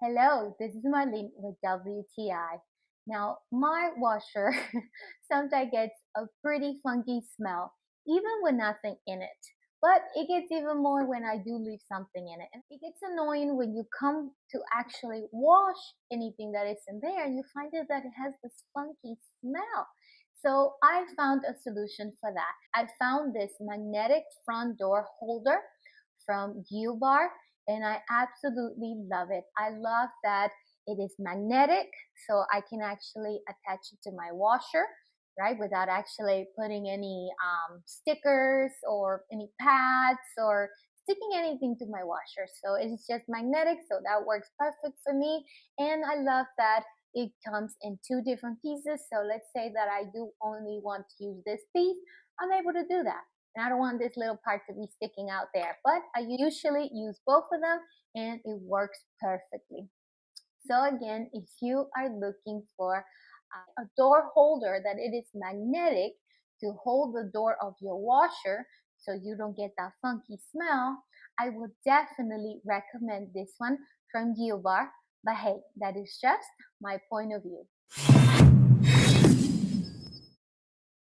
Hello, this is Marlene with WTI. Now, my washer sometimes gets a pretty funky smell, even with nothing in it. But it gets even more when I do leave something in it. And it gets annoying when you come to actually wash anything that is in there and you find it that it has this funky smell. So I found a solution for that. I found this magnetic front door holder from JIUBAR and I absolutely love it. I love that it is magnetic, so I can actually attach it to my washer, right, without actually putting any stickers or any pads or sticking anything to my washer. So it's just magnetic, so that works perfect for me. And I love that it comes in two different pieces. So let's say that I do only want to use this piece, I'm able to do that. And I don't want this little part to be sticking out there, but I usually use both of them and it works perfectly. So again, if you are looking for a door holder that it is magnetic to hold the door of your washer so you don't get that funky smell, I would definitely recommend this one from JIUBAR. But hey, that is just my point of view.